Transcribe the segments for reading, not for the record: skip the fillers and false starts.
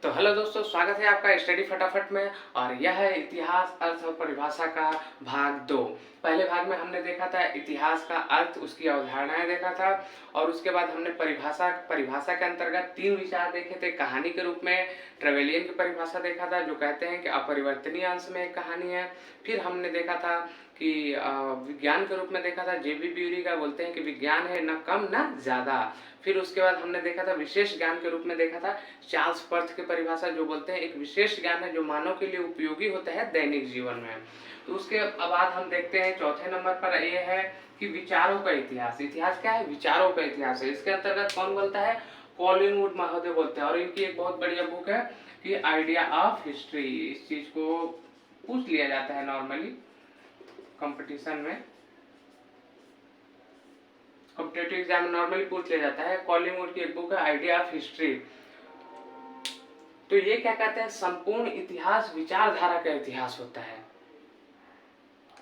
तो हेलो दोस्तों, स्वागत है आपका स्टडी फटाफट में। और यह है इतिहास अर्थ और परिभाषा का भाग 2। पहले भाग में हमने देखा था इतिहास का अर्थ, उसकी अवधारणाएं देखा था, और उसके बाद हमने परिभाषा के अंतर्गत 3 विचार देखे थे। कहानी के रूप में ट्रेवेलियन की परिभाषा देखा था, जो कहते हैं कि अपरिवर्तनीय अंश में एक कहानी है। फिर हमने देखा था कि विज्ञान के रूप में देखा था, जेबी ब्यूरी का बोलते हैं कि विज्ञान है न कम न ज्यादा। फिर उसके बाद हमने देखा था विशेष ज्ञान के रूप में देखा था चार्ल्स पर्थ की परिभाषा, जो बोलते हैं एक विशेष ज्ञान है जो मानव के लिए उपयोगी होता है दैनिक जीवन में। तो उसके बाद हम देखते हैं चौथे नंबर पर ये है कि विचारों का इतिहास। इतिहास क्या है? विचारों का इतिहास है। इसके अंतर्गत कौन बोलता है? कॉलिन वुड महोदय बोलते हैं। और इनकी एक बहुत बढ़िया बुक है कि आइडिया ऑफ हिस्ट्री। इस चीज को पूछ लिया जाता है नॉर्मली कंपटीशन में, कॉम्पिटेटिव एग्जाम में नॉर्मली पूछ लिया जाता है। कॉलिन वुड की एक बुक है आइडिया ऑफ हिस्ट्री। तो ये क्या कहते हैं? संपूर्ण इतिहास विचारधारा का इतिहास होता है।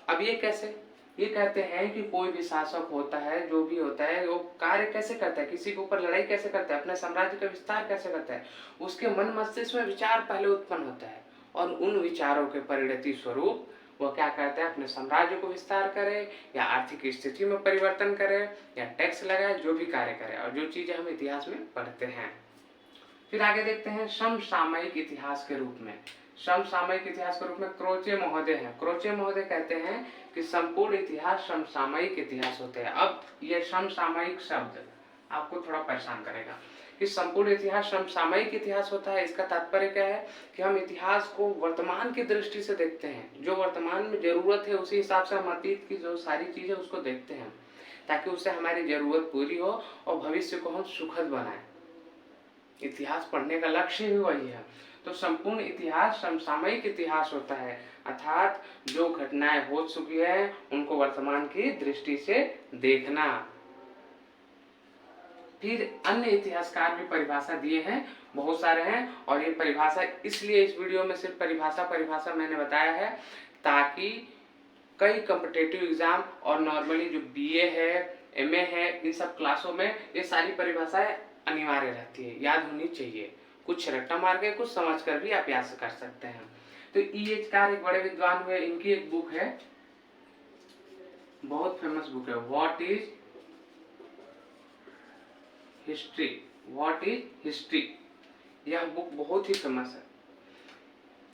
अब ये कैसे? ये कहते हैं कि कोई भी शासक होता है, जो भी होता है, वो कार्य कैसे करता है, किसी के ऊपर लड़ाई कैसे करता है, अपने साम्राज्य का विस्तार कैसे करता है, उसके मन मस्तिष्क में विचार पहले उत्पन्न होता है, और उन विचारों के परिणति स्वरूप वो क्या करता है? अपने साम्राज्य को विस्तार करे, या आर्थिक स्थिति में परिवर्तन करे, या टैक्स लगाए, जो भी कार्य करे, और जो चीजें हम इतिहास में पढ़ते हैं। फिर आगे देखते हैं समसामयिक इतिहास के रूप में। समसामयिक इतिहास के रूप में क्रोचे महोदय हैं। क्रोचे महोदय कहते हैं कि संपूर्ण इतिहास समसामयिक इतिहास होते हैं। अब ये समसामयिक शब्द आपको थोड़ा परेशान करेगा कि संपूर्ण इतिहास समसामयिक इतिहास होता है। इसका तात्पर्य क्या है कि हम इतिहास को वर्तमान की दृष्टि से देखते हैं। जो वर्तमान में जरूरत है उसी हिसाब से हम अतीत की जो सारी चीजें उसको देखते हैं, ताकि उससे हमारी जरूरत पूरी हो और भविष्य को हम सुखद बनाएं। इतिहास पढ़ने का लक्ष्य ही वही है। तो संपूर्ण इतिहास समसामयिक इतिहास होता है, अर्थात जो घटनाएं हो चुकी है उनको वर्तमान की दृष्टि से देखना। फिर अन्य इतिहासकार भी परिभाषा दिए हैं, बहुत सारे हैं, और ये परिभाषा इसलिए इस वीडियो में सिर्फ परिभाषा मैंने बताया है ताकि कई कॉम्पिटिटिव एग्जाम और नॉर्मली जो बीए है, एमए है, इन सब क्लासों में ये सारी परिभाषाएं अनिवार्य रहती है, याद होनी चाहिए। कुछ रट्टा मार के, कुछ समझ कर भी आप याद कर सकते हैं। तो ईएचकार एक बड़े विद्वान हुए, इनकी एक बुक है, बहुत फेमस बुक है, what is history. What is history, यह बुक बहुत ही फेमस है।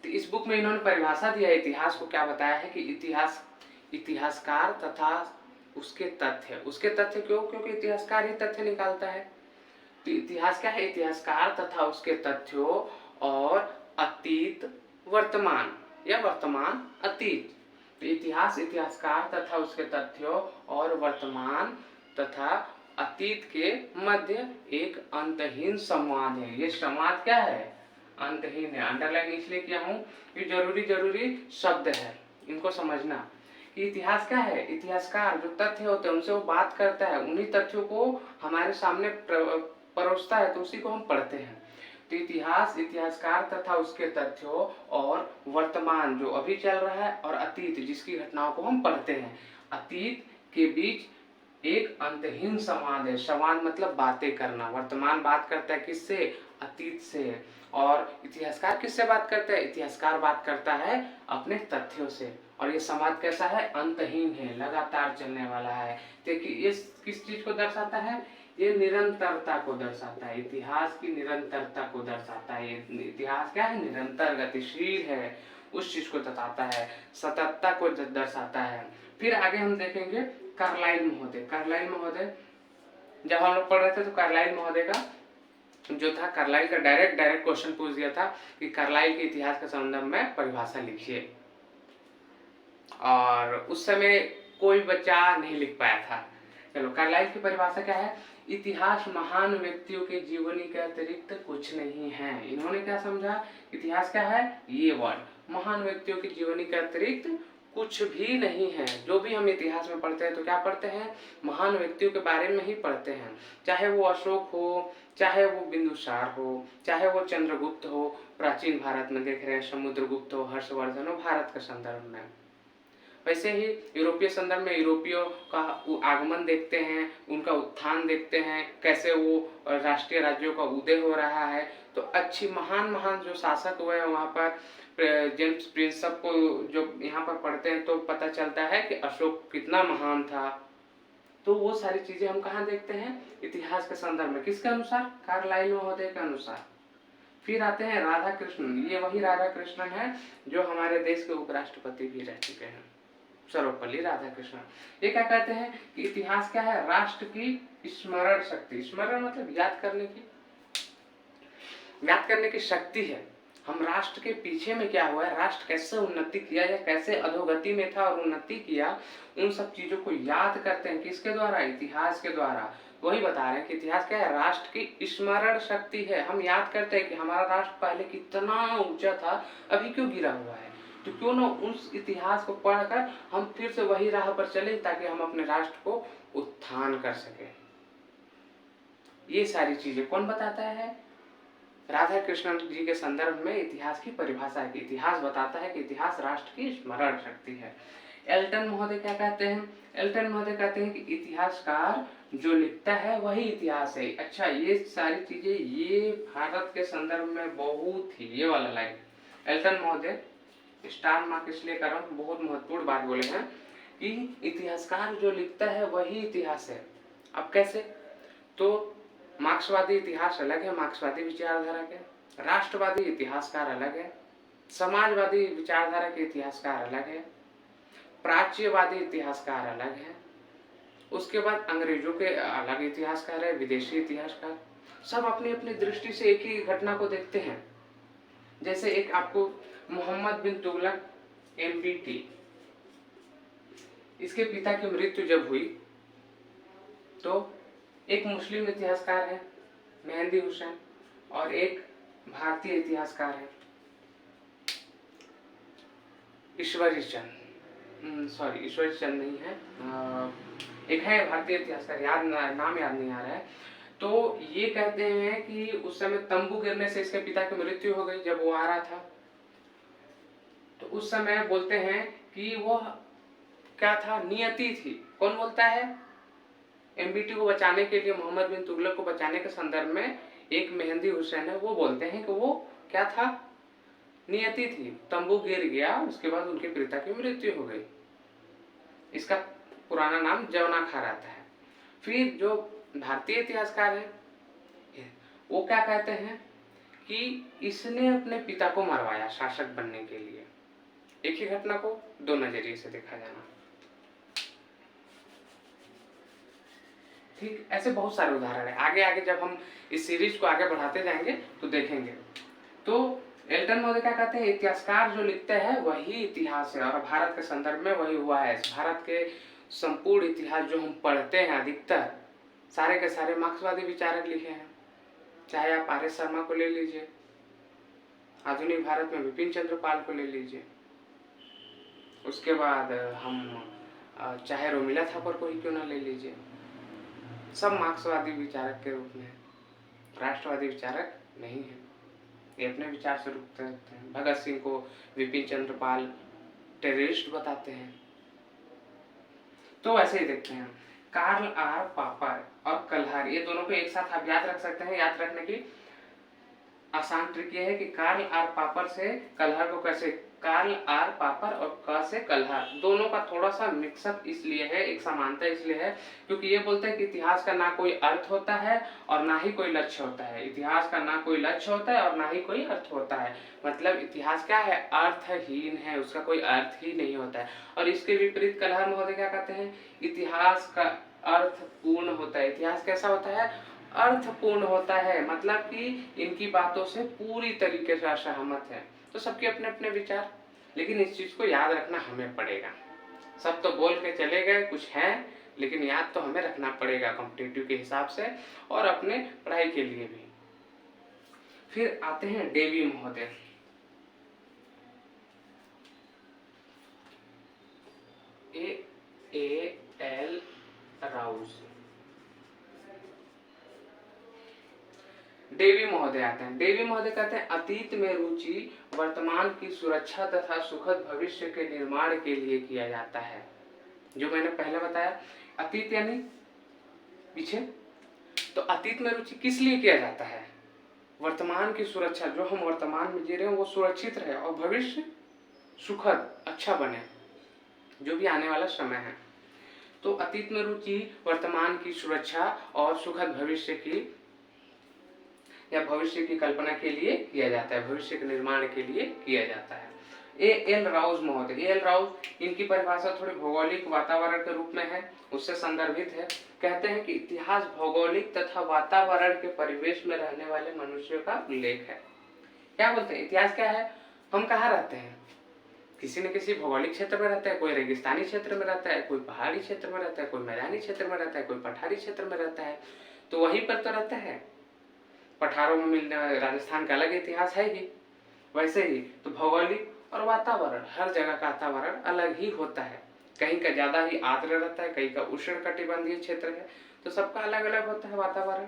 तो इस बुक में इन्होंने परिभाषा दिया है इतिहास को। क्या बताया है कि इतिहासकार तथा उसके तथ्य क्यों? क्योंकि इतिहासकार ही तथ्य निकालता है। तो इतिहास क्या है? इतिहासकार तथा उसके तथ्यों और अतीत वर्तमान, या वर्तमान अतीत। तो इतिहास इतिहासकार तथा उसके तथ्यों और वर्तमान तथा अतीत के मध्य एक अंतहीन संवाद है। ये संवाद क्या है? अंतहीन है। अंडरलाइन इसलिए किया हूं कि जरूरी शब्द है, इनको समझना। कि इतिहास क्या है? इतिहासकार जो तथ्य होते हैं उनसे वो बात करता है, उन्हीं तथ्यों को हमारे सामने परोसता है, तो उसी को हम पढ़ते हैं। तो इतिहास इतिहासकार तथा उसके तथ्यों और वर्तमान जो अभी चल रहा है, और अतीत जिसकी घटनाओं को हम पढ़ते हैं, अतीत के बीच एक अंतहीन संवाद है। संवाद मतलब बातें करना। वर्तमान बात करता है किससे? अतीत से। और इतिहासकार किससे बात करता है? इतिहासकार बात करता है अपने तथ्यों से। और ये संवाद कैसा है? अंतहीन है, लगातार चलने वाला है। देखिए ये किस चीज को दर्शाता है? ये निरंतरता को दर्शाता है, इतिहास की निरंतरता को दर्शाता है। इतिहास क्या है? निरंतर गतिशील है, उस चीज को बताता है, सततता को दर्शाता है। फिर आगे हम देखेंगे कार्लाइल महोदय। जब हम लोग पढ़ रहे थे तो कार्लाइल महोदय का जो था, कार्लाइल का डायरेक्ट क्वेश्चन पूछ दिया था कि कार्लाइल के इतिहास के संदर्भ में परिभाषा लिखिए, और उस समय कोई बच्चा नहीं लिख पाया था। चलो, कार्लाइल की परिभाषा क्या है? इतिहास महान व्यक्तियों के जीवनी के अतिरिक्त कुछ नहीं है। इन्होंने क्या समझा? इतिहास क्या है? ये वर्ड, महान व्यक्तियों की जीवनी के अतिरिक्त कुछ भी नहीं है। जो भी हम इतिहास में पढ़ते हैं तो क्या पढ़ते हैं? महान व्यक्तियों के बारे में ही पढ़ते हैं। चाहे वो अशोक हो, चाहे वो बिंदुसार हो, चाहे वो चंद्रगुप्त हो, प्राचीन भारत में देख रहे हैं समुद्रगुप्त हो, हर्षवर्धन हो, भारत के संदर्भ में। वैसे ही यूरोपीय संदर्भ में यूरोपियों का आगमन देखते हैं, उनका उत्थान देखते हैं, कैसे वो राष्ट्रीय राज्यों का उदय हो रहा है। तो अच्छी महान महान जो शासक हुए हैं वहाँ पर, जेम्स प्रिंस, सबको जो यहाँ पर पढ़ते हैं तो पता चलता है कि अशोक कितना महान था। तो वो सारी चीजें हम कहाँ देखते हैं? इतिहास के संदर्भ में। किसके अनुसार? कार्लाइल महोदय के अनुसार। फिर आते हैं राधा कृष्णन। ये वही राधा कृष्णन है जो हमारे देश के उपराष्ट्रपति भी रह चुके हैं, सर्वपल्ली राधाकृष्णन। ये क्या कहते हैं कि इतिहास क्या है? राष्ट्र की स्मरण शक्ति। स्मरण मतलब याद करने की शक्ति है। हम राष्ट्र के पीछे में क्या हुआ है, राष्ट्र कैसे उन्नति किया या कैसे अधोगति में था और उन्नति किया, उन सब चीजों को याद करते हैं। किसके द्वारा? इतिहास के द्वारा। वही बता रहे हैं कि इतिहास क्या है? राष्ट्र की स्मरण शक्ति है। हम याद करते हैं कि हमारा राष्ट्र पहले कितना ऊंचा था, अभी क्यों गिरा हुआ है। तो क्यों ना उस इतिहास को पढ़कर हम फिर से वही राह पर चले, ताकि हम अपने राष्ट्र को उत्थान कर सके। ये सारी चीजें कौन बताता है? राधा कृष्णन जी के संदर्भ में इतिहास की परिभाषा है कि इतिहास बताता है कि इतिहास राष्ट्र की स्मरण शक्ति है। एल्टन महोदय क्या कहते हैं? एल्टन महोदय कहते हैं कि इतिहासकार जो लिखता है वही इतिहास है। अच्छा, ये सारी चीजें ये भारत के संदर्भ में बहुत ही, ये वाला लाइन एल्टन महोदय स्टार मार्क इसलिए कर रहा हूँ, बहुत महत्वपूर्ण बात बोले हैं कि इतिहासकार जो लिखता है वही इतिहास है। अब कैसे? तो मार्क्सवादी इतिहास अलग है, मार्क्सवादी विचारधारा के, राष्ट्रवादी इतिहासकार अलग है, समाजवादी विचारधारा के इतिहासकार अलग है, प्राच्यवादी इतिहासकार अलग है, उसके बाद अंग्रेजों के अलग इतिहासकार है, विदेशी इतिहासकार। सब अपनी अपनी दृष्टि से एक ही घटना को देखते हैं। जैसे एक आपको मोहम्मद बिन तुगलक MBT, इसके पिता की मृत्यु जब हुई तो एक मुस्लिम इतिहासकार है मेहंदी हुसैन और एक भारतीय इतिहासकार है ईश्वरी चंद, सॉरी ईश्वरी चंद नहीं है, एक है भारतीय इतिहासकार, नाम याद नहीं आ रहा है। तो ये कहते हैं कि उस समय तंबू गिरने से इसके पिता की मृत्यु हो गई जब वो आ रहा था। तो उस समय बोलते हैं कि वो क्या था? नियति थी। कौन बोलता है? MBT को बचाने के लिए, मोहम्मद बिन तुगलक को बचाने के संदर्भ में एक मेहंदी हुसैन है, वो बोलते हैं कि वो क्या था? नियति थी। तंबू गिर गया, उसके बाद उनके पिता की मृत्यु हो गई। इसका पुराना नाम जवना खा रहता है। फिर जो भारतीय इतिहासकार है वो क्या कहते हैं कि इसने अपने पिता को मरवाया शासक बनने के लिए। एक ही घटना को दो नजरिए से देखा जाना। ठीक, ऐसे बहुत सारे उदाहरण है। आगे आगे जब हम इस सीरीज को आगे बढ़ाते जाएंगे तो देखेंगे। तो एल्टन महोदय क्या कहते हैं? इतिहासकार जो लिखते हैं वही इतिहास है, और भारत के संदर्भ में वही हुआ है। भारत के संपूर्ण इतिहास जो हम पढ़ते हैं अधिकतर सारे के सारे मार्क्सवादी विचारक लिखे हैं। चाहे आप आर एस शर्मा को ले लीजिए, आधुनिक भारत में विपिन चंद्र पाल को ले लीजिए, उसके बाद हम चाहे रोमिला थापर को ही क्यों ना ले लीजिए, सब मार्क्सवादी विचारक के रूप में, राष्ट्रवादी विचारक नहीं है। ये अपने विचार से रुकते रहते हैं। भगत सिंह को विपिन चंद्र पाल टेररिस्ट बताते हैं। तो वैसे ही देखते हैं। कार्ल आर पापर और कल्हार, ये दोनों को एक साथ आप याद रख सकते हैं। याद रखने की आसान ट्रिक ये है कि कार्ल आर पापर से कल्हार को कैसे, कार्ल आर पापर और क से कल्हार, दोनों का थोड़ा सा मिक्सअप इसलिए है, एक समानता इसलिए है क्योंकि ये बोलते हैं कि इतिहास का ना कोई अर्थ होता है और ना ही कोई लक्ष्य होता है। इतिहास का ना कोई लक्ष्य होता है और ना ही कोई अर्थ होता है। मतलब इतिहास क्या है? अर्थहीन है, उसका कोई अर्थ ही नहीं होता है। और इसके विपरीत कल्हार महोदय क्या कहते हैं? इतिहास का अर्थपूर्ण होता है। इतिहास कैसा होता है? अर्थपूर्ण होता है। मतलब कि इनकी बातों से पूरी तरीके से असहमत है। तो सबके अपने अपने विचार, लेकिन इस चीज को याद रखना हमें पड़ेगा। सब तो बोल के चले गए, कुछ है, लेकिन याद तो हमें रखना पड़ेगा कॉम्पिटिटिव के हिसाब से और अपने पढ़ाई के लिए भी। फिर आते हैं डेवी महोदय। A.L. राउस। डेवी महोदय आते हैं। डेवी महोदय कहते हैं अतीत में रुचि वर्तमान की सुरक्षा तथा सुखद भविष्य के निर्माण के लिए किया जाता है। जो मैंने पहले बताया, अतीत यानी पीछे, तो अतीत में रुचि किस लिए किया जाता है? वर्तमान की सुरक्षा, जो हम वर्तमान में जी रहे हैं वो सुरक्षित रहे और भविष्य सुखद अच्छा बने, जो भी आने वाला समय है। तो अतीत में रुचि वर्तमान की सुरक्षा और सुखद भविष्य की या भविष्य की कल्पना के लिए किया जाता है, भविष्य के निर्माण के लिए किया जाता है। ए.एल. राउज महोदय, ए.एल. राउज, इनकी परिभाषा थोड़ी भौगोलिक वातावरण के रूप में है, उससे संदर्भित है। कहते हैं कि इतिहास भौगोलिक तथा वातावरण के परिवेश में रहने वाले मनुष्यों का उल्लेख है। क्या बोलते हैं? इतिहास क्या है? हम कहाँ रहते हैं? किसी न किसी भौगोलिक क्षेत्र में रहता है, कोई रेगिस्तानी क्षेत्र में रहता है, कोई पहाड़ी क्षेत्र में रहता है, कोई मैदानी क्षेत्र में रहता है, कोई पठारी क्षेत्र में रहता है, तो वहीं पर तो रहता है। पठारों में मिलने राजस्थान का अलग इतिहास है ही, वैसे ही तो भौगोलिक और वातावरण, हर जगह का वातावरण अलग ही होता है। कहीं का ज्यादा ही आर्द्र रहता है, कहीं का उष्णकटिबंधीय क्षेत्र है, तो सबका अलग अलग होता है वातावरण।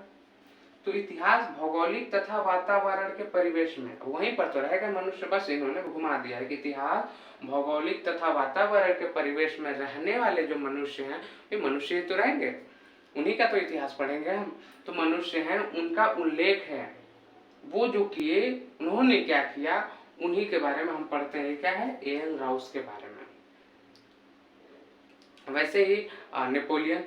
तो इतिहास भौगोलिक तथा वातावरण के परिवेश में वहीं पर तो रहेगा मनुष्य, बस इन्होंने घुमा दिया है कि इतिहास भौगोलिक तथा वातावरण के परिवेश में रहने वाले जो मनुष्य हैं, ये मनुष्य ही तो रहेंगे, उन्हीं का तो इतिहास पढ़ेंगे हम। तो मनुष्य हैं, उनका उल्लेख है, वो जो किए, उन्होंने क्या किया, उन्हीं के बारे में हम पढ़ते हैं। क्या है? ए.एल. राउस के बारे में। वैसे ही नेपोलियन,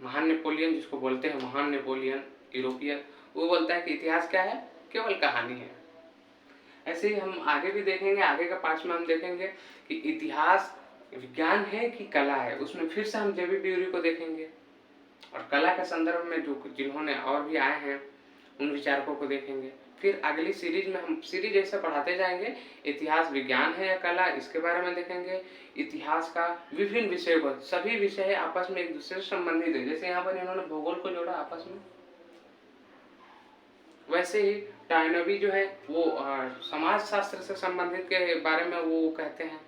महान नेपोलियन जिसको बोलते हैं, महान नेपोलियन यूरोपियन, वो बोलता है कि इतिहास क्या है? केवल कहानी है। ऐसे ही हम आगे भी देखेंगे, आगे का पार्ट में हम देखेंगे कि इतिहास विज्ञान है कि कला है। उसमें फिर से हम जे.बी. ब्यूरी को देखेंगे और कला के संदर्भ में जो जिन्होंने और भी आए हैं उन विचारकों को देखेंगे। फिर अगली सीरीज में हम सीरीज ऐसे पढ़ाते जाएंगे, इतिहास विज्ञान है या कला, इसके बारे में देखेंगे। इतिहास का विभिन्न विषयों को, सभी विषय आपस में एक दूसरे से संबंधित है। जैसे यहाँ पर इन्होंने भूगोल को जोड़ा आपस में, वैसे ही टाइनोवी जो है वो समाज शास्त्र से संबंधित के बारे में वो कहते हैं।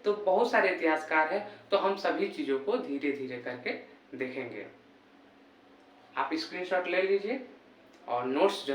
तो बहुत सारे इतिहासकार हैं, तो हम सभी चीजों को धीरे धीरे करके देखेंगे। आप स्क्रीनशॉट ले लीजिए और नोट्स